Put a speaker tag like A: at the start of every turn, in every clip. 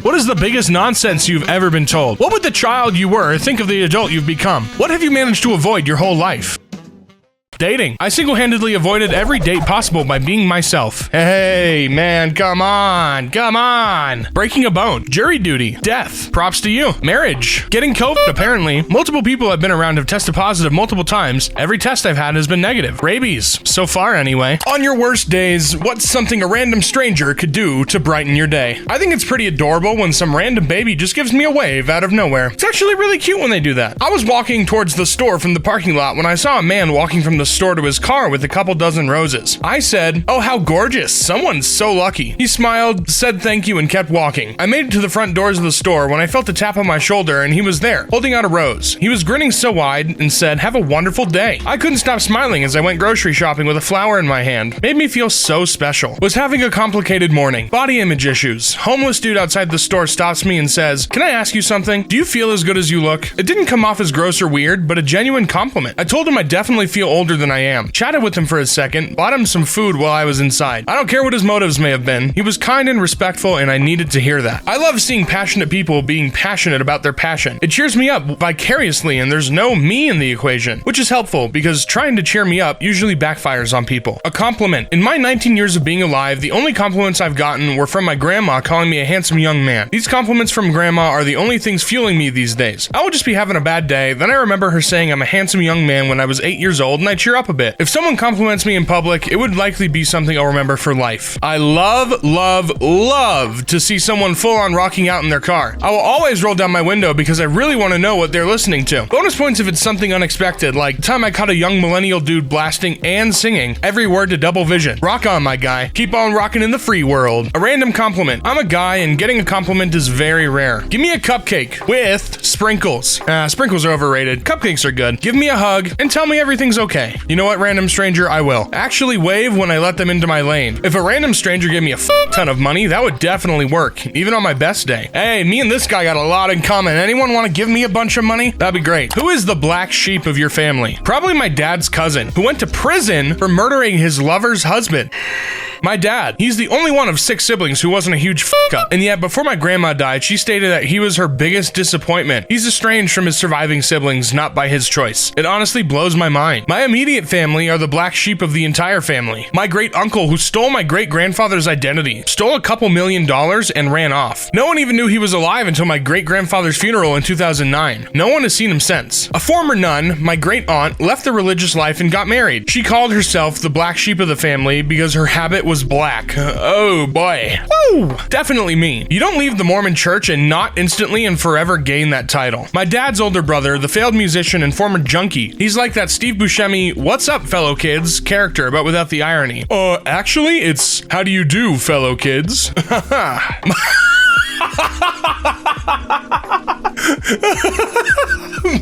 A: What is the biggest nonsense you've ever been told? What would the child you were think of the adult you've become? What have you managed to avoid your whole life? Dating. I single-handedly avoided every date possible by being myself. Hey, man, come on. Breaking a bone. Jury duty. Death. Props to you. Marriage. Getting COVID, apparently. Multiple people I've been around have tested positive multiple times. Every test I've had has been negative. Rabies. So far, anyway. On your worst days, what's something a random stranger could do to brighten your day? I think it's pretty adorable when some random baby just gives me a wave out of nowhere. It's actually really cute when they do that. I was walking towards the store from the parking lot when I saw a man walking from the store to his car with a couple dozen roses. I said, "Oh, how gorgeous. Someone's so lucky." He smiled, said thank you, and kept walking. I made it to the front doors of the store when I felt a tap on my shoulder and he was there, holding out a rose. He was grinning so wide and said, "Have a wonderful day." I couldn't stop smiling as I went grocery shopping with a flower in my hand. Made me feel so special. Was having a complicated morning. Body image issues. Homeless dude outside the store stops me and says, "Can I ask you something? Do you feel as good as you look?" It didn't come off as gross or weird, but a genuine compliment. I told him I definitely feel older than I am. Chatted with him for a second, bought him some food while I was inside. I don't care what his motives may have been. He was kind and respectful, and I needed to hear that. I love seeing passionate people being passionate about their passion. It cheers me up vicariously, and there's no me in the equation, which is helpful because trying to cheer me up usually backfires on people. A compliment. In my 19 years of being alive, the only compliments I've gotten were from my grandma calling me a handsome young man. These compliments from grandma are the only things fueling me these days. I will just be having a bad day, then I remember her saying I'm a handsome young man when I was 8 years old, and I cheer up a bit. If someone compliments me in public, it would likely be something I'll remember for life. I love to see someone full-on rocking out in their car. I will always roll down my window because I really want to know what they're listening to. Bonus points if it's something unexpected, like the time I caught a young millennial dude blasting and singing every word to double vision. Rock on, my guy. Keep on rocking in the free world. A random compliment. I'm a guy and getting a compliment is very rare. Give me a cupcake with sprinkles. Sprinkles are overrated. Cupcakes are good. Give me a hug and tell me everything's okay. You know what, random stranger? I will. Actually wave when I let them into my lane. If a random stranger gave me a ton of money, that would definitely work, even on my best day. Hey, me and this guy got a lot in common. Anyone want to give me a bunch of money? That'd be great. Who is the black sheep of your family? Probably my dad's cousin, who went to prison for murdering his lover's husband. My dad. He's the only one of 6 siblings who wasn't a huge f***up. And yet, before my grandma died, she stated that he was her biggest disappointment. He's estranged from his surviving siblings, not by his choice. It honestly blows my mind. My immediate family are the black sheep of the entire family. My great-uncle, who stole my great-grandfather's identity, stole a couple $1 million and ran off. No one even knew he was alive until my great-grandfather's funeral in 2009. No one has seen him since. A former nun, my great-aunt, left the religious life and got married. She called herself the black sheep of the family because her habit was black. Oh boy. Woo! Definitely me. You don't leave the Mormon church and not instantly and forever gain that title. My dad's older brother, the failed musician and former junkie, he's like that Steve Buscemi, "What's up, fellow kids?" character, but without the irony. Actually, it's, "How do you do, fellow kids?"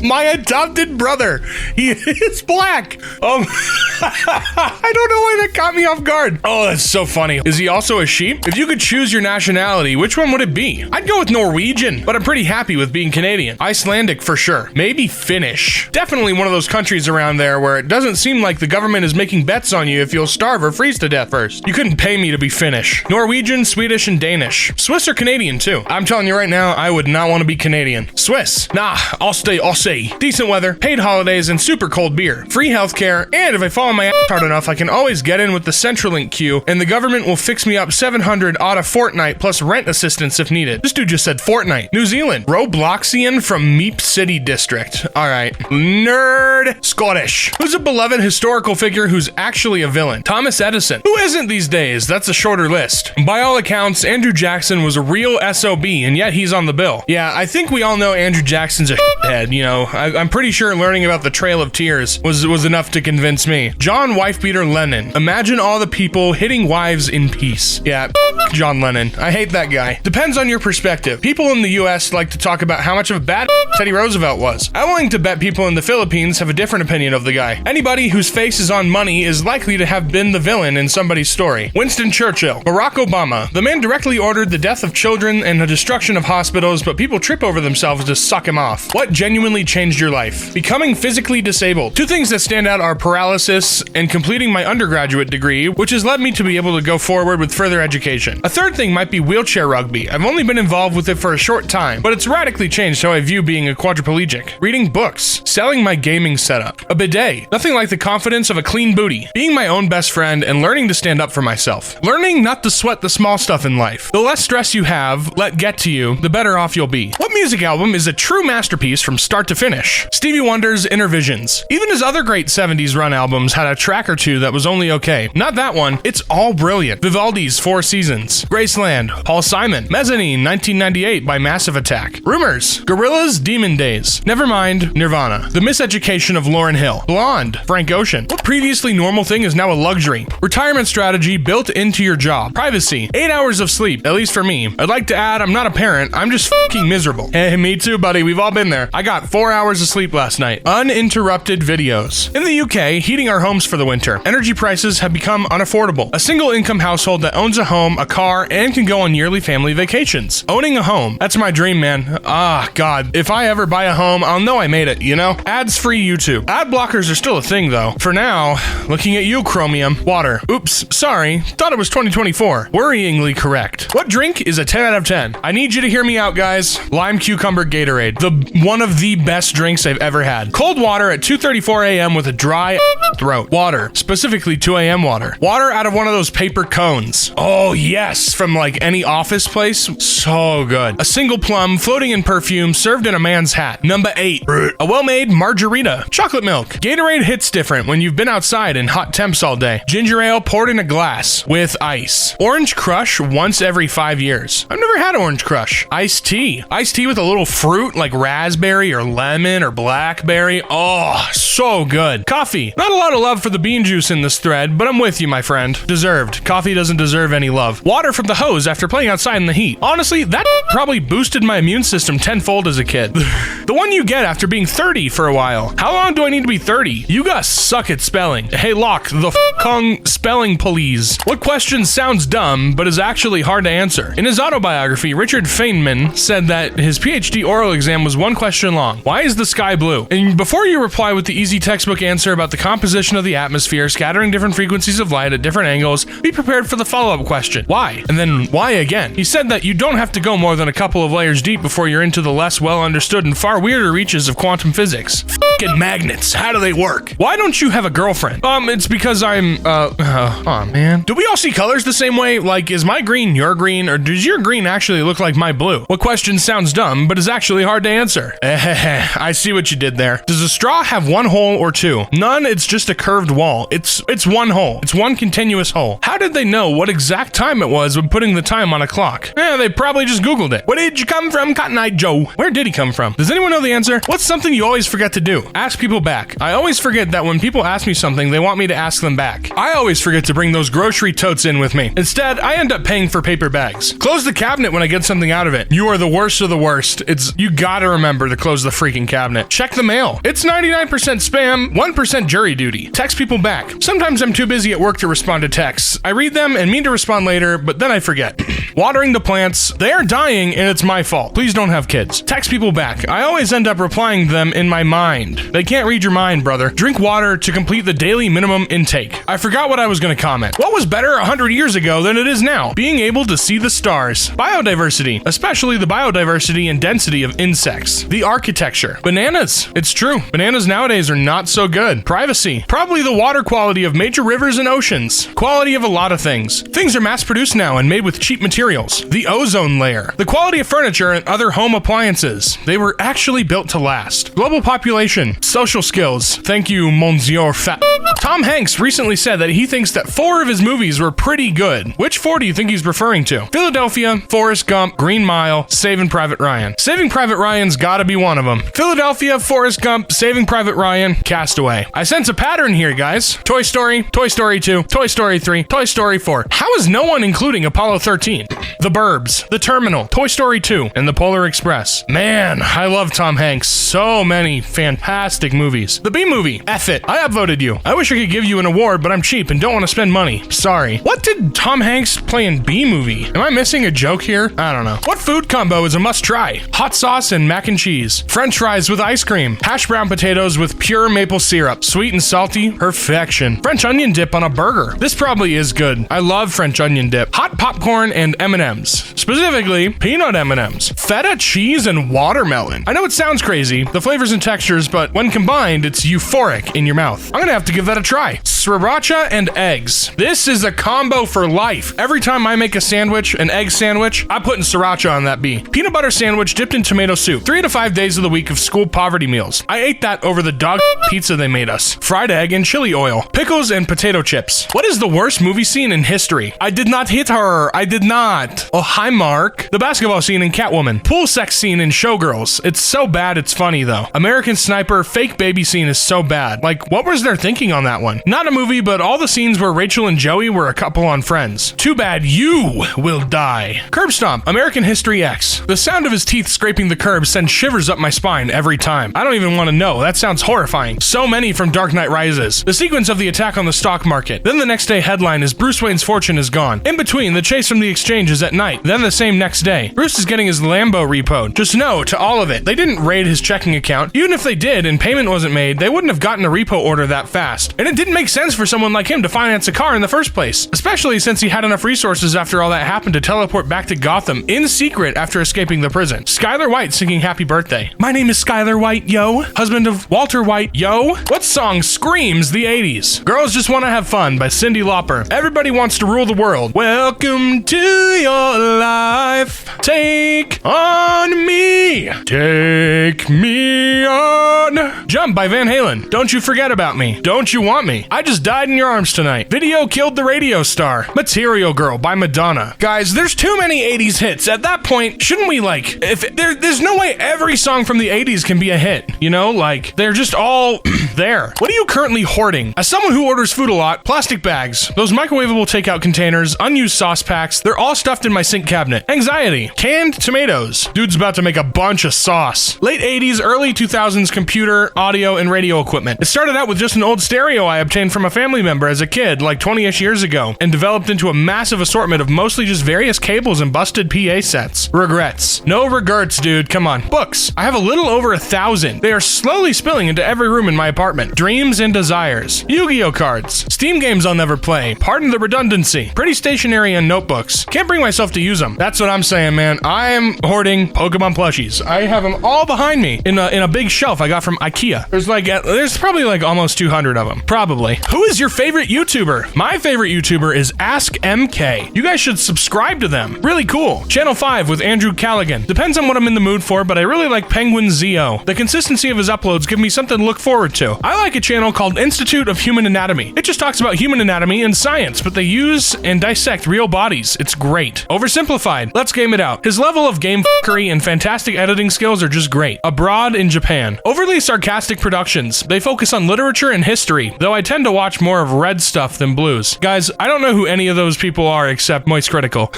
A: My adopted brother. He is black. I don't know why that caught me off guard. Oh, that's so funny. Is he also a sheep? If you could choose your nationality, which one would it be? I'd go with Norwegian, but I'm pretty happy with being Canadian. Icelandic for sure. Maybe Finnish. Definitely one of those countries around there where it doesn't seem like the government is making bets on you if you'll starve or freeze to death first. You couldn't pay me to be Finnish. Norwegian, Swedish, and Danish. Swiss or Canadian too. I'm telling you right now, I would not want to be Canadian. Swiss. Nah, I'll stay Aussie. Decent weather, paid holidays, and super cold beer. Free healthcare, and if I follow my ass hard enough, I can always get in with the Centrelink queue, and the government will fix me up 700 odd a fortnight plus rent assistance if needed. This dude just said fortnight. New Zealand. Robloxian from Meep City District. Alright. Nerd. Scottish. Who's a beloved historical figure who's actually a villain? Thomas Edison. Who isn't these days? That's a shorter list. By all accounts, Andrew Jackson was a real SOB, and yet he's on the bill. Yeah, I think we all know Andrew Jackson's a head, you know. I'm pretty sure learning about the Trail of Tears was enough to convince me. John Wife-Beater Lennon. Imagine all the people hitting wives in peace. Yeah, John Lennon. I hate that guy. Depends on your perspective. People in the US like to talk about how much of a bad Teddy Roosevelt was. I'm willing to bet people in the Philippines have a different opinion of the guy. Anybody whose face is on money is likely to have been the villain in somebody's story. Winston Churchill. Barack Obama. The man directly ordered the death of children and the destruction of hospitals, but people trip over themselves to suck him off. What genuinely genuinely changed your life? Becoming physically disabled. Two things that stand out are paralysis and completing my undergraduate degree, which has led me to be able to go forward with further education. A third thing might be wheelchair rugby. I've only been involved with it for a short time, but it's radically changed how I view being a quadriplegic. Reading books, selling my gaming setup, a bidet, nothing like the confidence of a clean booty, being my own best friend and learning to stand up for myself. Learning not to sweat the small stuff in life. The less stress you have let get to you, the better off you'll be. What music album is a true masterpiece from start to finish? Stevie Wonder's Inner Visions. Even his other great 70s run albums had a track or two that was only okay. Not that one, it's all brilliant. Vivaldi's Four Seasons, Graceland, Paul Simon, Mezzanine 1998 by Massive Attack, Rumors, Gorillaz' Demon Days, Nevermind, Nirvana, The Miseducation of Lauryn Hill, Blonde, Frank Ocean. What previously normal thing is now a luxury? Retirement strategy built into your job. Privacy, 8 hours of sleep, at least for me. I'd like to add, I'm not a parent, I'm just fucking miserable. Hey, me too, buddy, we've all been there. I got 4 hours of sleep last night. Uninterrupted videos. In the UK, heating our homes for the winter. Energy prices have become unaffordable. A single income household that owns a home, a car, and can go on yearly family vacations. Owning a home, that's my dream, man. Ah, God, if I ever buy a home, I'll know I made it, you know? Ads-free YouTube. Ad blockers are still a thing, though. For now, looking at you, Chromium. Water. Oops, sorry. Thought it was 2024. Worryingly correct. What drink is a 10 out of 10? I need you to hear me out, guys. Lime cucumber Gatorade. One of the best drinks I've ever had. Cold water at 2:34 a.m. with a dry throat. Water. Specifically 2 a.m. water. Water out of one of those paper cones. Oh, yes. From like any office place. So good. A single plum floating in perfume served in a man's hat. Number 8. A well-made margarita. Chocolate milk. Gatorade hits different when you've been outside in hot temps all day. Ginger ale poured in a glass with ice. Orange Crush once every 5 years. I've never had Orange Crush. Iced tea. Iced tea with a little fruit like raspberry or lemon or blackberry. Oh, so good. Coffee. Not a lot of love for the bean juice in this thread, but I'm with you, my friend. Deserved. Coffee doesn't deserve any love. Water from the hose after playing outside in the heat. Honestly, that probably boosted my immune system tenfold as a kid. The one you get after being 30 for a while. How long do I need to be 30? You guys suck at spelling. Hey, Locke, the f***ing spelling police. What question sounds dumb, but is actually hard to answer? In his autobiography, Richard Feynman said that his PhD oral exam was one question long. Why is the sky blue? And before you reply with the easy textbook answer about the composition of the atmosphere, scattering different frequencies of light at different angles, be prepared for the follow-up question. Why? And then why again? He said that you don't have to go more than a couple of layers deep before you're into the less well-understood and far weirder reaches of quantum physics. F***ing magnets, how do they work? Why don't you have a girlfriend? It's because I'm, oh man. Do we all see colors the same way? Like, is my green your green, or does your green actually look like my blue? What question sounds dumb, but is actually hard to answer? I see what you did there. Does a straw have one hole or two? None, it's just a curved wall. It's one hole. It's one continuous hole. How did they know what exact time it was when putting the time on a clock? They probably just Googled it. Where did you come from, Cotton Eye Joe? Where did he come from? Does anyone know the answer? What's something you always forget to do? Ask people back. I always forget that when people ask me something, they want me to ask them back. I always forget to bring those grocery totes in with me. Instead, I end up paying for paper bags. Close the cabinet when I get something out of it. You are the worst of the worst. You gotta remember to close the freaking cabinet. Check the mail. It's 99% spam, 1% jury duty. Text people back. Sometimes I'm too busy at work to respond to texts. I read them and mean to respond later, but then I forget. Watering the plants. They are dying and it's my fault. Please don't have kids. Text people back. I always end up replying to them in my mind. They can't read your mind, brother. Drink water to complete the daily minimum intake. I forgot what I was gonna comment. What was better 100 years ago than it is now? Being able to see the stars. Biodiversity, especially the biodiversity and density of insects. The architecture. Bananas. It's true. Bananas nowadays are not so good. Privacy. Probably the water quality of major rivers and oceans. Quality of a lot of things. Things are mass-produced now and made with cheap materials. The ozone layer. The quality of furniture and other home appliances. They were actually built to last. Global population. Social skills. Thank you, Monsieur Fat. Tom Hanks recently said that he thinks that 4 of his movies were pretty good. Which 4 do you think he's referring to? Philadelphia, Forrest Gump, Green Mile, Saving Private Ryan. Saving Private Ryan's gotta be one of them. Philadelphia, Forrest Gump, Saving Private Ryan, Castaway. I sense a pattern here, guys. Toy Story, Toy Story 2, Toy Story 3, Toy Story 4. How is no one including Apollo 13? The Burbs, The Terminal, Toy Story 2, and The Polar Express. Man, I love Tom Hanks. So many fantastic fantastic movies. The Bee Movie, F it. I upvoted you. I wish I could give you an award, but I'm cheap and don't want to spend money. Sorry. What did Tom Hanks play in Bee Movie? Am I missing a joke here? I don't know. What food combo is a must try? Hot sauce and mac and cheese. French fries with ice cream. Hash brown potatoes with pure maple syrup. Sweet and salty, perfection. French onion dip on a burger. This probably is good. I love French onion dip. Hot popcorn and M&Ms. Specifically, peanut M&Ms. Feta cheese and watermelon. I know it sounds crazy, the flavors and textures, but when combined, it's euphoric in your mouth. I'm gonna have to give that a try. Sriracha and eggs. This is a combo for life. Every time I make a sandwich, an egg sandwich, I'm putting sriracha on that bee. Peanut butter sandwich dipped in tomato soup. 3 to 5 days of the week of school poverty meals. I ate that over the dog pizza they made us. Fried egg and chili oil. Pickles and potato chips. What is the worst movie scene in history? I did not hit her. I did not. Oh, hi, Mark. The basketball scene in Catwoman. Pool sex scene in Showgirls. It's so bad, it's funny though. American Sniper fake baby scene is so bad. Like, what was their thinking on that one? Not a movie, but all the scenes where Rachel and Joey were a couple on Friends. Too bad you will die. Curb Stomp, American History X. The sound of his teeth scraping the curb sends shivers up my spine every time. I don't even want to know. That sounds horrifying. So many from Dark Knight Rises. The sequence of the attack on the stock market. Then the next day headline is Bruce Wayne's fortune is gone. In between, the chase from the exchange is at night. Then the same next day. Bruce is getting his Lambo repoed. Just know, to all of it, they didn't raid his checking account. Even if they did and payment wasn't made, they wouldn't have gotten a repo order that fast. And it didn't make sense for someone like him to finance a car in the first place, especially since he had enough resources after all that happened to teleport back to Gotham in secret after escaping the prison. Skylar White singing happy birthday. My name is Skylar White, yo. Husband of Walter White, yo. What song screams the 80s? Girls Just Want to Have Fun by Cyndi Lauper. Everybody Wants to Rule the World. Welcome to your life. Take on me. Take me on. Jump by Van Halen. Don't You Forget About Me. Don't You Want Me. I Just Died in Your Arms Tonight. Video Killed the Radio Star. Material Girl by Madonna. Guys, there's too many 80s hits. At that point, shouldn't we there's no way every song from the 80s can be a hit, you know? Like, they're just all there. What are you currently hoarding? As someone who orders food a lot, plastic bags, those microwavable takeout containers, unused sauce packs, they're all stuffed in my sink cabinet. Anxiety. Canned tomatoes. Dude's about to make a bunch of sauce. Late 80s, early 2000s computer, audio, and radio equipment. It started out with just an old stereo I obtained from a family member as a kid, like 20-ish years ago, and developed into a massive assortment of mostly just various cables and busted PA sets. Regrets. No regrets, dude. Come on. Books. I have a little over 1,000. They are slowly spilling into every room in my apartment. Dreams and desires. Yu-Gi-Oh cards. Steam games I'll never play. Pardon the redundancy. Pretty stationery and notebooks. Can't bring myself to use them. That's what I'm saying, man. I am hoarding Pokemon plushies. I have them all behind me in a big shelf I got from IKEA. There's probably like almost 200 of them. Probably. Who is your favorite YouTuber? My favorite YouTuber is AskReddit. You guys should subscribe to them. Really cool. Channel 5 with Andrew Callaghan. Depends on what I'm in the mood for, but I really like Penguin Zio. The consistency of his uploads give me something to look forward to. I like a channel called Institute of Human Anatomy. It just talks about human anatomy and science, but they use and dissect real bodies. It's great. Oversimplified. Let's game it out. His level of game f***ery and fantastic editing skills are just great. Abroad in Japan. Overly sarcastic productions. They focus on literature and history, though I tend to watch more of red stuff than blues. Guys, I don't know who any of those people are except Moist Critical.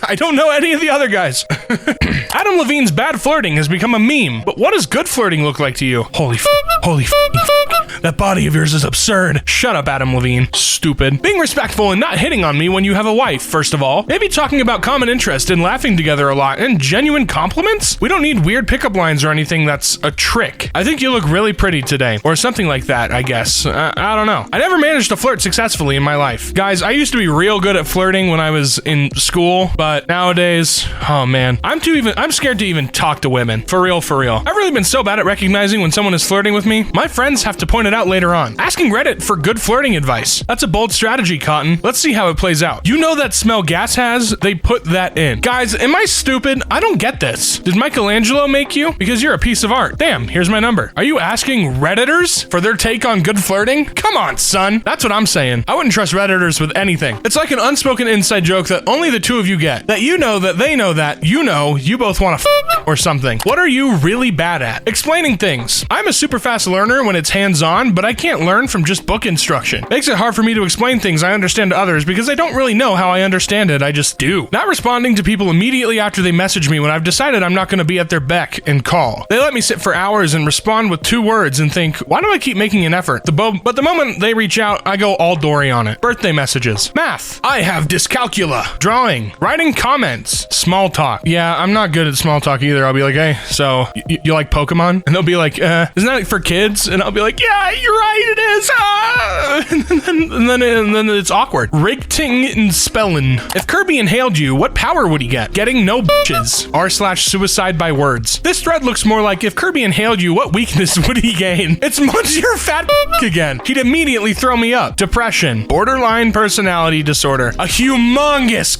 A: I don't know any of the other guys. Adam Levine's bad flirting has become a meme, but what does good flirting look like to you? Holy that body of yours is absurd. Shut up, Adam Levine. Stupid. Being respectful and not hitting on me when you have a wife, first of all. Maybe talking about common interest and laughing together a lot and genuine compliments? We don't need weird pickup lines or anything that's a trick. I think you look really pretty today. Or something like that, I guess. I don't know. I never managed to flirt successfully in my life. Guys, I used to be real good at flirting when I was in school, but nowadays, oh man. I'm scared to even talk to women. For real. I've really been so bad at recognizing when someone is flirting with me. My friends have to point it out later on. Asking Reddit for good flirting advice. That's a bold strategy, Cotton. Let's see how it plays out. You know that smell gas has? They put that in. Guys, am I stupid? I don't get this. Did Michelangelo make you? Because you're a piece of art. Damn, here's my number. Are you asking Redditors for their take on good flirting? Come on, son. That's what I'm saying. I wouldn't trust Redditors with anything. It's like an unspoken inside joke that only the two of you get. That you know that they know that you know you both want to or something. What are you really bad at? Explaining things. I'm a super fast learner when it's hands-on on, but I can't learn from just book instruction. Makes it hard for me to explain things I understand to others because I don't really know how I understand it, I just do. Not responding to people immediately after they message me when I've decided I'm not going to be at their beck and call. They let me sit for hours and respond with 2 words and think, why do I keep making an effort? But the moment they reach out, I go all Dory on it. Birthday messages. Math. I have dyscalculia. Drawing. Writing comments. Small talk. Yeah, I'm not good at small talk either. I'll be like, hey, so you like Pokemon? And they'll be like, isn't that for kids? And I'll be like, yeah, you're right, it is. And then it's awkward. Rigting and spelling. If Kirby inhaled you, what power would he get? Getting no bitches. r/suicide by words. This thread looks more like if Kirby inhaled you, what weakness would he gain? It's munch your fat again. He'd immediately throw me up. Depression. Borderline personality disorder. A humongous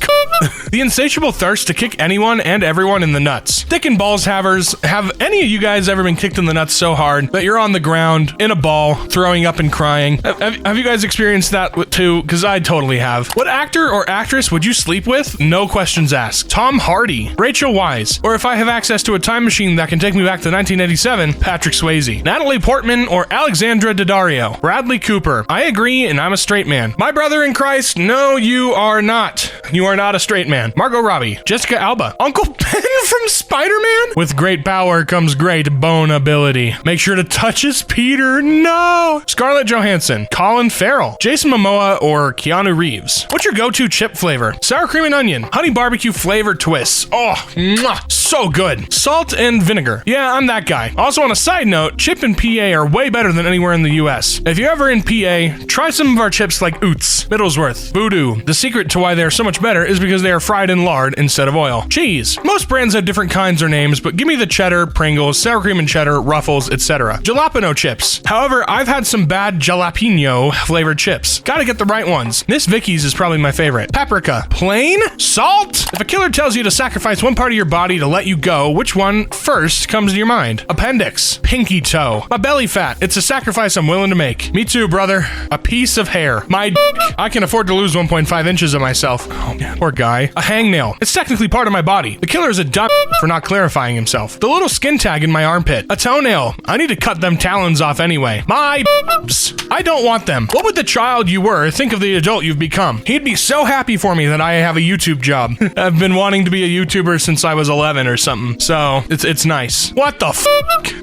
A: The insatiable thirst to kick anyone and everyone in the nuts. Dick and balls havers, have any of you guys ever been kicked in the nuts so hard that you're on the ground, in a ball, throwing up and crying? Have you guys experienced that too? Because I totally have. What actor or actress would you sleep with? No questions asked. Tom Hardy. Rachel Weisz. Or if I have access to a time machine that can take me back to 1987, Patrick Swayze. Natalie Portman or Alexandra Daddario. Bradley Cooper. I agree, and I'm a straight man. My brother in Christ, no, you are not. You are not a straight man. Margot Robbie. Jessica Alba. Uncle Ben from Spider-Man? With great power comes great bone ability. Make sure to touch his Peter. No. Scarlett Johansson. Colin Farrell. Jason Momoa or Keanu Reeves. What's your go-to chip flavor? Sour cream and onion. Honey barbecue flavor twists. Oh, mwah, so good. Salt and vinegar. Yeah, I'm that guy. Also, on a side note, chip in PA are way better than anywhere in the US. If you're ever in PA, try some of our chips like Oots, Middlesworth, Voodoo. The secret to why they're so much better is because they are fried in lard instead of oil. Cheese. Most brands have different kinds or names, but give me the cheddar, Pringles, sour cream and cheddar, Ruffles, etc. Jalapeno chips. However, I've had some bad jalapeno flavored chips. Gotta get the right ones. Miss Vicky's is probably my favorite. Paprika. Plain? Salt? If a killer tells you to sacrifice one part of your body to let you go, which one first comes to your mind? Appendix. Pinky toe. My belly fat. It's a sacrifice I'm willing to make. Me too, brother. A piece of hair. My dick. I can afford to lose 1.5 inches of myself. Oh man, poor guy. A hangnail. It's technically part of my body. The killer is a dumb for not clarifying himself. The little skin tag in my armpit. A toenail. I need to cut them talons off anyway. My boobs. I don't want them. What would the child you were think of the adult you've become? He'd be so happy for me that I have a YouTube job. I've been wanting to be a YouTuber since I was 11 or something, so it's nice. What the f***?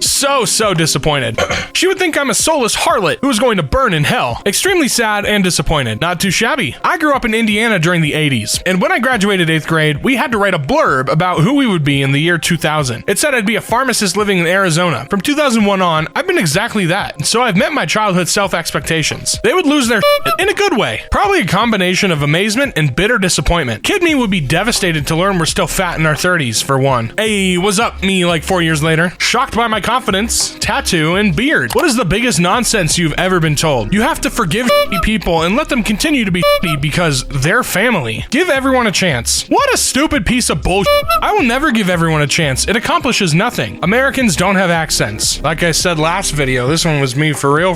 A: So disappointed. She would think I'm a soulless harlot who is going to burn in hell. Extremely sad and disappointed. Not too shabby. I grew up in Indiana during the 80s, and when I graduated 8th grade, we had to write a blurb about who we would be in the year 2000. It said I'd be a pharmacist living in Arizona. From 2001 on, I've been exactly that, so I've met my childhood self-expectations. They would lose their in a good way. Probably a combination of amazement and bitter disappointment. Kid me would be devastated to learn we're still fat in our 30s, for one. Hey, what's up, me like 4 years later? Shocked by my confidence, tattoo, and beard. What is the biggest nonsense you've ever been told? You have to forgive people and let them continue to be because they're family. Give everyone a chance. What a stupid piece of bullshit. I will never give everyone a chance. It accomplishes nothing. Americans don't have accents. Like I said last video, this one was me for real.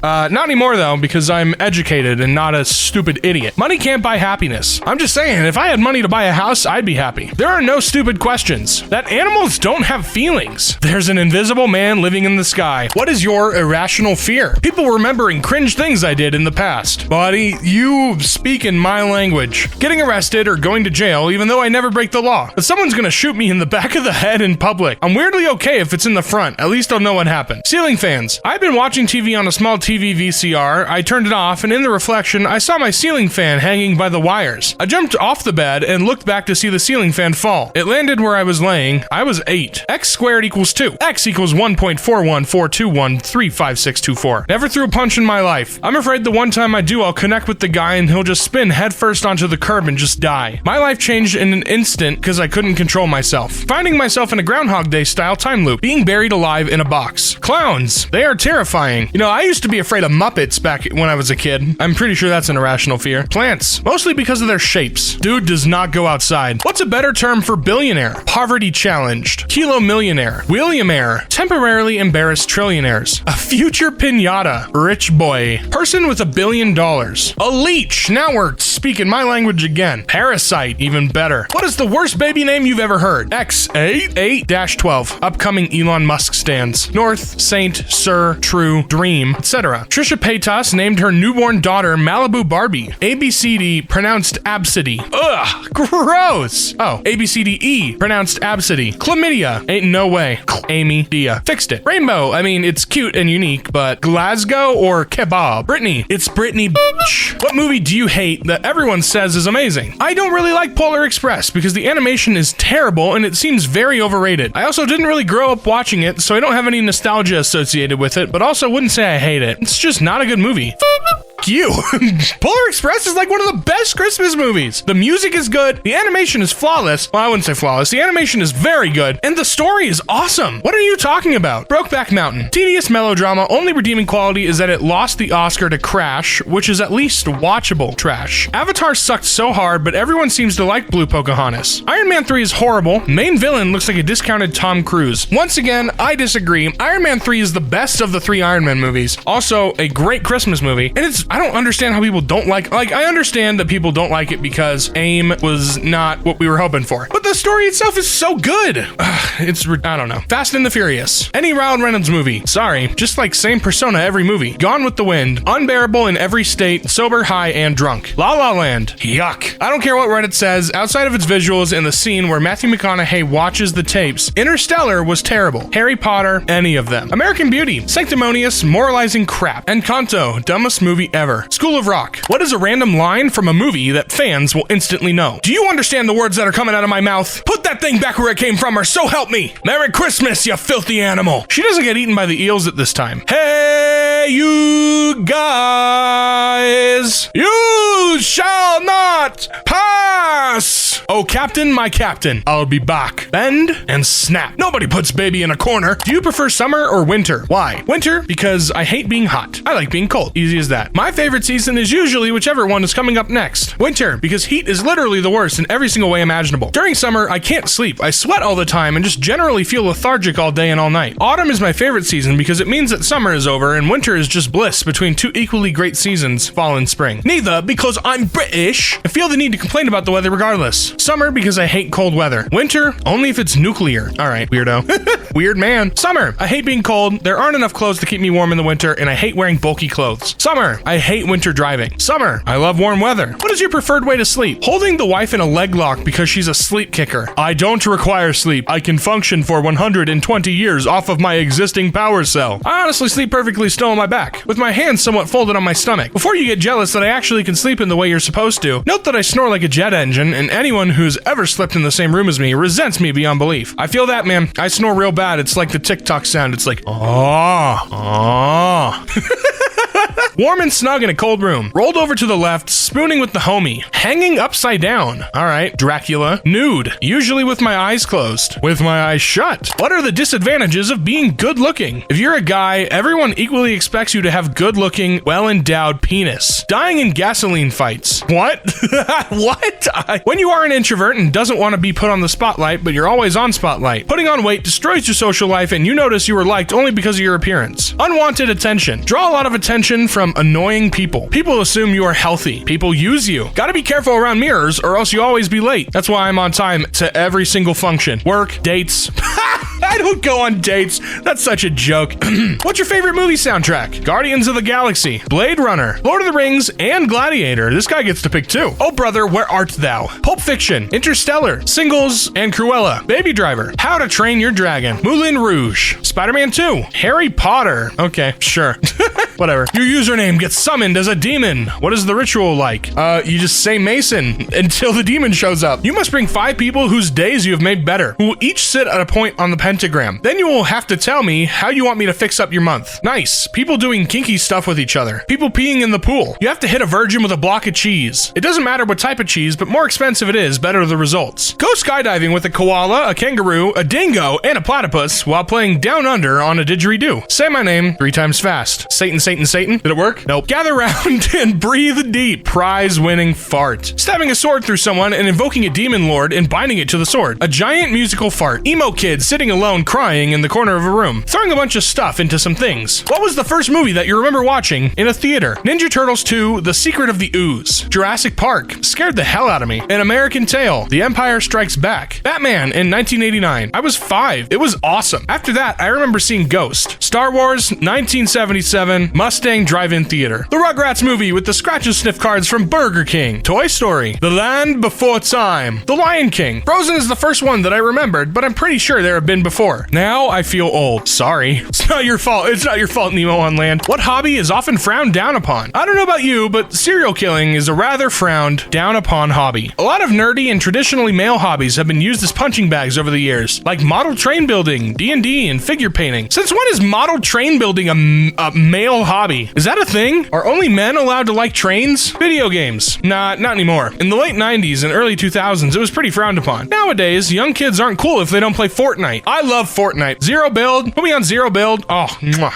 A: Not anymore though, because I'm educated and not a stupid idiot. Money can't buy happiness. I'm just saying, if I had money to buy a house, I'd be happy. There are no stupid questions. That animals don't have feelings. There's an invisible man living in the sky. What is your irrational fear? People remembering cringe things I did in the past. Buddy, you speak in my language. Getting arrested or going to jail, even though I never break the law. But someone's gonna shoot me in the back of the head in public. I'm weirdly okay if it's in the front. At least I'll know what happened. Ceiling fans. I've been watching TV on a small TV VCR. I turned it off, and in the reflection, I saw my ceiling fan hanging by the wires. I jumped off the bed and looked back to see the ceiling fan fall. It landed where I was laying. I was 8. X squared equals 2. X equals 1.41421355624. Never threw a punch in my life. I'm afraid the one time I do, I'll connect with the guy and he'll just spin headfirst onto the curb and just die. My life changed in an instant because I couldn't control myself. Finding myself in a Groundhog Day style time loop. Being buried alive in a box. Clowns. They are terrifying. You know, I used to be afraid of Muppets back when I was a kid. I'm pretty sure that's an irrational fear. Plants. Mostly because of their shapes. Dude does not go outside. What's a better term for billionaire? poverty-challenged, kilo-millionaire, Williamaire, temporarily embarrassed trillionaires, a future pinata, rich boy, person with $1 billion, a leech, now we're speaking my language again, parasite, even better. What is the worst baby name you've ever heard? X8, 8-12, upcoming Elon Musk stands, North, Saint, Sir, True, Dream, etc. Trisha Paytas named her newborn daughter Malibu Barbie. ABCD pronounced Absidy. Ugh, gross. Oh, ABCDE pronounced Absidy. Chlamydia, ain't no way. Amy Dia. Fixed it. Rainbow, I mean, it's cute and unique, but Glasgow or kebab? Brittany, it's Brittany bitch. What movie do you hate that everyone says is amazing? I don't really like Polar Express because the animation is terrible and it seems very overrated. I also didn't really grow up watching it, so I don't have any nostalgia associated with it, but also wouldn't say I hate it. It's just not a good movie. You. Polar Express is like one of the best Christmas movies. The music is good, the animation is flawless. Well, I wouldn't say flawless. The animation is very good, and the story is awesome. What are you talking about? Brokeback Mountain. Tedious melodrama, only redeeming quality is that it lost the Oscar to Crash, which is at least watchable trash. Avatar sucked so hard, but everyone seems to like Blue Pocahontas. Iron Man 3 is horrible. Main villain looks like a discounted Tom Cruise. Once again, I disagree. Iron Man 3 is the best of the 3 Iron Man movies. Also, a great Christmas movie, and I don't understand how people don't like I understand that people don't like it because AIM was not what we were hoping for. But the story itself is so good. I don't know. Fast and the Furious. Any Ryan Reynolds movie. Sorry, just like same persona every movie. Gone with the Wind. Unbearable in every state, sober, high, and drunk. La La Land. Yuck. I don't care what Reddit says. Outside of its visuals and the scene where Matthew McConaughey watches the tapes, Interstellar was terrible. Harry Potter, any of them. American Beauty. Sanctimonious, moralizing crap. Encanto. Dumbest movie ever. School of Rock. What is a random line from a movie that fans will instantly know? Do you understand the words that are coming out of my mouth? Put that thing back where it came from, or so help me! Merry Christmas, you filthy animal! She doesn't get eaten by the eels at this time. Hey, you guys! You shall not pass! Oh, Captain, my Captain, I'll be back. Bend and snap. Nobody puts baby in a corner. Do you prefer summer or winter? Why? Winter, because I hate being hot. I like being cold. Easy as that. My favorite season is usually whichever one is coming up next. Winter, because heat is literally the worst in every single way imaginable. During summer, I can't sleep. I sweat all the time and just generally feel lethargic all day and all night. Autumn is my favorite season because it means that summer is over and winter is just bliss between 2 equally great seasons, fall and spring. Neither, because I'm British, I feel the need to complain about the weather regardless. Summer, because I hate cold weather. Winter, only if it's nuclear. Alright, weirdo. Weird man. Summer, I hate being cold. There aren't enough clothes to keep me warm in the winter and I hate wearing bulky clothes. Summer, I hate winter driving. Summer, I love warm weather. What is your preferred way to sleep? Holding the wife in a leg lock because she's a sleep kicker. I don't require sleep. I can function for 120 years off of my existing power cell. I honestly sleep perfectly still on my back, with my hands somewhat folded on my stomach. Before you get jealous that I actually can sleep in the way you're supposed to, note that I snore like a jet engine, and anyone who's ever slept in the same room as me resents me beyond belief. I feel that, man. I snore real bad. It's like the TikTok sound. It's like, Warm and snug in a cold room. Rolled over to the left, spooning with the homie. Hanging upside down. Alright, Dracula. Nude. Usually with my eyes closed. With my eyes shut. What are the disadvantages of being good looking? If you're a guy, everyone equally expects you to have good looking, well-endowed penis. Dying in gasoline fights. What? What? When you are an introvert and doesn't want to be put on the spotlight, but you're always on spotlight. Putting on weight destroys your social life and you notice you were liked only because of your appearance. Unwanted attention. Draw a lot of attention from annoying people. People assume you are healthy. People use you. Gotta be careful around mirrors or else you always be late. That's why I'm on time to every single function. Work, dates. I don't go on dates. That's such a joke. What's your favorite movie soundtrack? Guardians of the Galaxy, Blade Runner, Lord of the Rings, and Gladiator. This guy gets to pick 2. Oh brother, where art thou? Pulp Fiction, Interstellar, Singles, and Cruella. Baby Driver, How to Train Your Dragon, Moulin Rouge, Spider-Man 2, Harry Potter. Okay, sure. Whatever. Your username gets summoned as a demon. What is the ritual like? You just say Mason until the demon shows up. You must bring 5 people whose days you have made better, who will each sit at a point on the pentagon pentagram. Then you will have to tell me how you want me to fix up your month. Nice. People doing kinky stuff with each other. People peeing in the pool. You have to hit a virgin with a block of cheese. It doesn't matter what type of cheese, but more expensive it is, better the results. Go skydiving with a koala, a kangaroo, a dingo, and a platypus while playing Down Under on a didgeridoo. Say my name 3 times fast. Satan, Satan, Satan. Did it work? Nope. Gather round and breathe deep. Prize-winning fart. Stabbing a sword through someone and invoking a demon lord and binding it to the sword. A giant musical fart. Emo kid sitting alone crying in the corner of a room. Throwing a bunch of stuff into some things. What was the first movie that you remember watching in a theater? Ninja Turtles 2, The Secret of the Ooze. Jurassic Park. Scared the hell out of me. An American Tail. The Empire Strikes Back. Batman in 1989. I was 5. It was awesome. After that, I remember seeing Ghost. Star Wars 1977. Mustang Drive-In Theater. The Rugrats movie with the scratch and sniff cards from Burger King. Toy Story. The Land Before Time. The Lion King. Frozen is the first one that I remembered, but I'm pretty sure there have been before. Now I feel old. Sorry. It's not your fault. It's not your fault, Nemo on land. What hobby is often frowned down upon? I don't know about you, but serial killing is a rather frowned down upon hobby. A lot of nerdy and traditionally male hobbies have been used as punching bags over the years, like model train building, D&D, and figure painting. Since when is model train building a male hobby? Is that a thing? Are only men allowed to like trains? Video games? Nah, not anymore. In the late 90s and early 2000s, it was pretty frowned upon. Nowadays, young kids aren't cool if they don't play Fortnite. I love Fortnite. Zero build? Put me on zero build. Oh,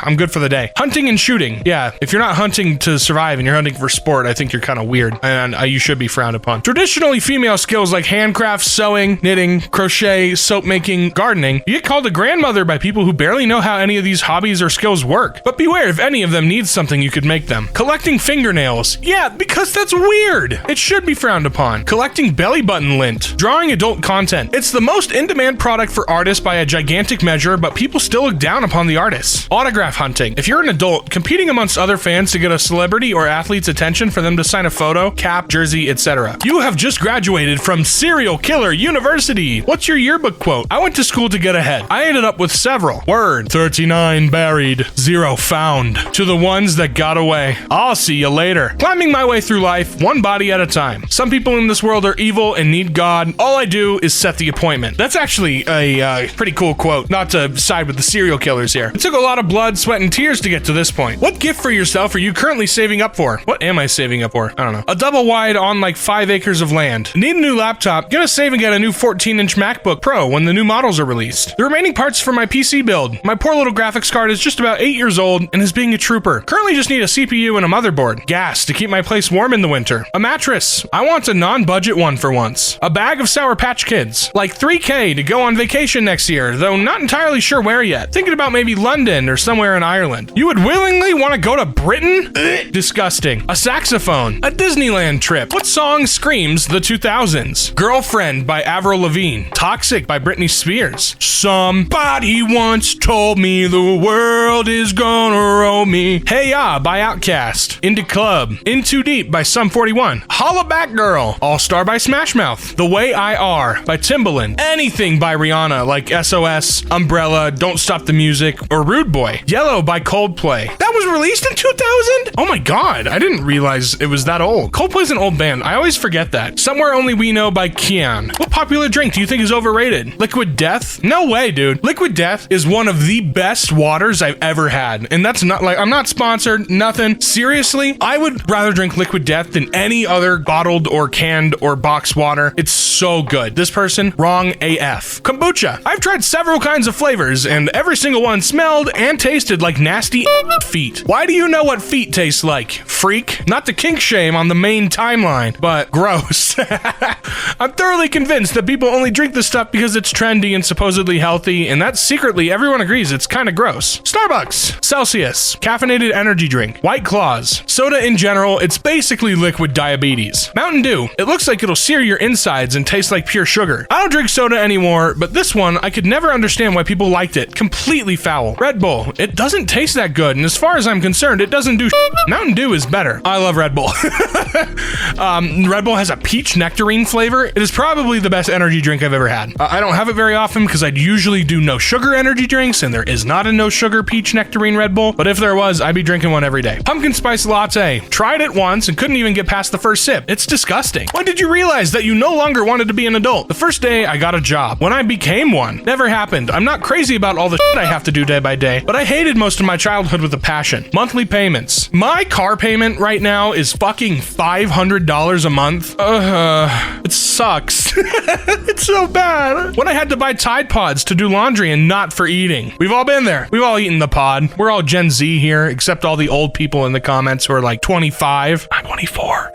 A: I'm good for the day. Hunting and shooting. Yeah, if you're not hunting to survive and you're hunting for sport, I think you're kind of weird, and you should be frowned upon. Traditionally female skills like handcraft, sewing, knitting, crochet, soap making, gardening, you get called a grandmother by people who barely know how any of these hobbies or skills work. But beware, if any of them needs something, you could make them. Collecting fingernails. Yeah, because that's weird. It should be frowned upon. Collecting belly button lint. Drawing adult content. It's the most in-demand product for artists by a gigantic measure, but people still look down upon the artists. Autograph hunting. If you're an adult, competing amongst other fans to get a celebrity or athlete's attention for them to sign a photo, cap, jersey, etc. You have just graduated from Serial Killer University. What's your yearbook quote? I went to school to get ahead. I ended up with several. Word. 39 buried. 0 found. To the ones that got away. I'll see you later. Climbing my way through life, one body at a time. Some people in this world are evil and need God. All I do is set the appointment. That's actually a pretty cool quote. Not to side with the serial killers here. It took a lot of blood, sweat, and tears to get to this point. What gift for yourself are you currently saving up for? What am I saving up for? I don't know. A double wide on like 5 acres of land. Need a new laptop. Gonna save and get a new 14-inch MacBook Pro when the new models are released. The remaining parts for my PC build. My poor little graphics card is just about 8 years old and is being a trooper. Currently just need a CPU and a motherboard. Gas to keep my place warm in the winter. A mattress. I want a non-budget one for once. A bag of Sour Patch Kids. Like $3K to go on vacation next year, though not entirely sure where yet. Thinking about maybe London or somewhere in Ireland. You would willingly want to go to Britain? Disgusting. A saxophone. A Disneyland trip. What song screams the 2000s? Girlfriend by Avril Lavigne. Toxic by Britney Spears. Somebody once told me the world is gonna roll me. Hey Ya by Outkast. Into Club. In Too Deep by Sum 41. Holla Back Girl. All Star by Smash Mouth. The Way I Are by Timbaland. Anything by Rihanna like SOS, Umbrella, Don't Stop the Music, or Rude Boy. Yellow by Coldplay. That was released in 2000? Oh my god, I didn't realize it was that old. Coldplay's an old band. I always forget that. Somewhere Only We Know by Kian. What popular drink do you think is overrated? Liquid Death? No way, dude. Liquid Death is one of the best waters I've ever had. And that's not like, I'm not sponsored, nothing. Seriously, I would rather drink Liquid Death than any other bottled or canned or boxed water. It's so good. This person, wrong AF. Kombucha. I've tried several kinds of flavors and every single one smelled and tasted like nasty feet. Why do you know what feet taste like? Freak? Not to kink shame on the main timeline, but gross. I'm thoroughly convinced that people only drink this stuff because it's trendy and supposedly healthy, and that secretly everyone agrees it's kind of gross. Starbucks. Celsius. Caffeinated energy drink. White Claws. Soda in general, it's basically liquid diabetes. Mountain Dew. It looks like it'll sear your insides and taste like pure sugar. I don't drink soda anymore, but this one, I could never understand why people liked it. Completely foul. Red Bull. It doesn't taste that good, and as far as as I'm concerned, it doesn't do shit. Mountain Dew is better. I love Red Bull. Red Bull has a peach nectarine flavor. It is probably the best energy drink I've ever had. I don't have it very often because I'd usually do no sugar energy drinks, and there is not a no sugar peach nectarine Red Bull, but if there was, I'd be drinking one every day. Pumpkin spice latte. Tried it once and couldn't even get past the first sip. It's disgusting. When did you realize that you no longer wanted to be an adult? The first day I got a job. When I became one. Never happened. I'm not crazy about all the shit I have to do day by day, but I hated most of my childhood with a passion. Monthly payments. My car payment right now is fucking $500 a month. It sucks. It's so bad. When I had to buy Tide Pods to do laundry and not for eating. We've all been there. We've all eaten the pod. We're all Gen Z here, except all the old people in the comments who are like 25. I'm 24.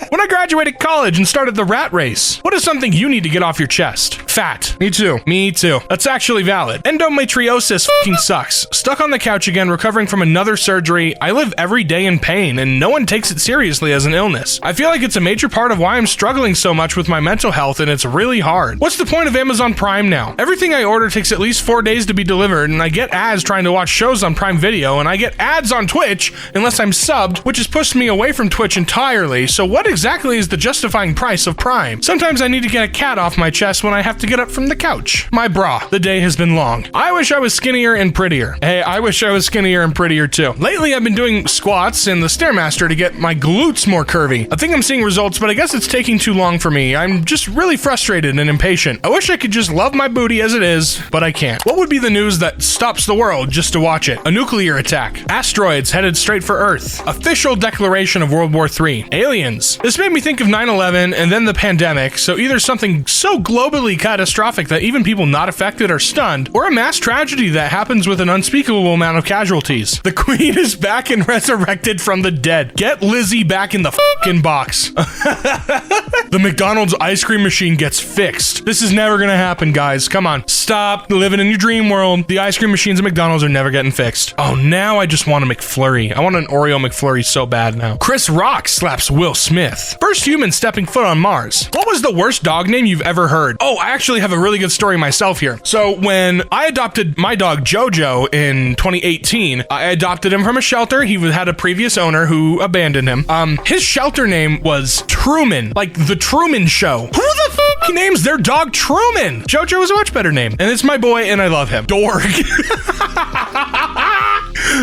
A: When I graduated college and started the rat race, what is something you need to get off your chest? Fat. Me too. Me too. That's actually valid. Endometriosis fucking sucks. Stuck on the couch again, recovering from another surgery. I live every day in pain, and no one takes it seriously as an illness. I feel like it's a major part of why I'm struggling so much with my mental health, and it's really hard. What's the point of Amazon Prime now? Everything I order takes at least 4 days to be delivered, and I get ads trying to watch shows on Prime Video, and I get ads on Twitch unless I'm subbed, which has pushed me away from Twitch entirely. So what exactly is the justifying price of Prime? Sometimes I need to get a cat off my chest when I have to get up from the couch. My bra. The day has been long. I wish I was skinnier and prettier. Hey, I wish I was skinnier and prettier too. Lately, I've been doing squats in the Stairmaster to get my glutes more curvy. I think I'm seeing results, but I guess it's taking too long for me. I'm just really frustrated and impatient. I wish I could just love my booty as it is, but I can't. What would be the news that stops the world just to watch it? A nuclear attack. Asteroids headed straight for Earth. Official declaration of World War III. Aliens. This made me think of 9/11 and then the pandemic, so either something so globally catastrophic that even people not affected are stunned, or a mass tragedy that happens with an unspeakable amount of casualties. The Queen is back and resurrected from the dead. Get Lizzie back in the fucking box. The McDonald's ice cream machine gets fixed. This is never gonna happen, guys. Come on. Stop living in your dream world. The ice cream machines at McDonald's are never getting fixed. Oh, now I just want a McFlurry. I want an Oreo McFlurry so bad now. Chris Rock slaps Will Smith. First human stepping foot on Mars. What was the worst dog name you've ever heard? Oh, I actually have a really good story myself here. So when I adopted my dog Jojo in 2018, I adopted him from a shelter. He had a previous owner who abandoned him. His shelter name was Truman, like the Truman Show. Who the fuck names their dog Truman? Jojo is a much better name, and it's my boy, and I love him. Dorg.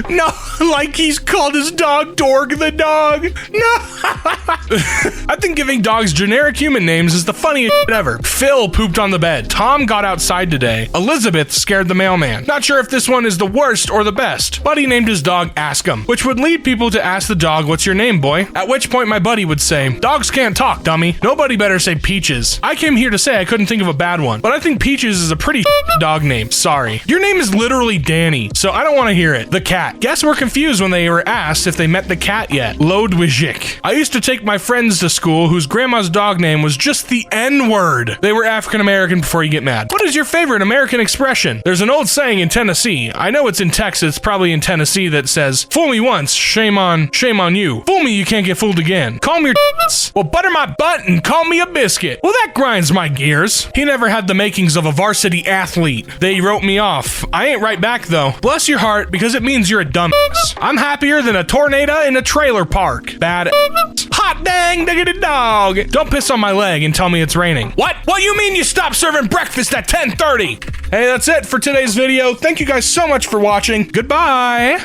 A: No, like he's called his dog Dorg the dog. No. I think giving dogs generic human names is the funniest shit ever. Phil pooped on the bed. Tom got outside today. Elizabeth scared the mailman. Not sure if this one is the worst or the best. Buddy named his dog Ask Him, which would lead people to ask the dog, "What's your name, boy?" At which point my buddy would say, "Dogs can't talk, dummy." Nobody better say Peaches. I came here to say I couldn't think of a bad one, but I think Peaches is a pretty dog name. Sorry. Your name is literally Danny, so I don't want to hear it. The cat. Guests were confused when they were asked if they met the cat yet. Lodwijik. I used to take my friends to school whose grandma's dog name was just the N-word. They were African American before you get mad. What is your favorite American expression? There's an old saying in Tennessee. I know it's in Texas, probably in Tennessee, that says, "Fool me once, shame on you. Fool me, you can't get fooled again. Call me your well, butter my butt and call me a biscuit." Well, that grinds my gears. He never had the makings of a varsity athlete. They wrote me off. I ain't right back though. Bless your heart, because it means you're a dumbass. I'm happier than a tornado in a trailer park. Bad hot dang diggity dog. Don't piss on my leg and tell me it's raining. What? What you mean you stopped serving breakfast at 10:30? Hey, that's it for today's video. Thank you guys so much for watching. Goodbye.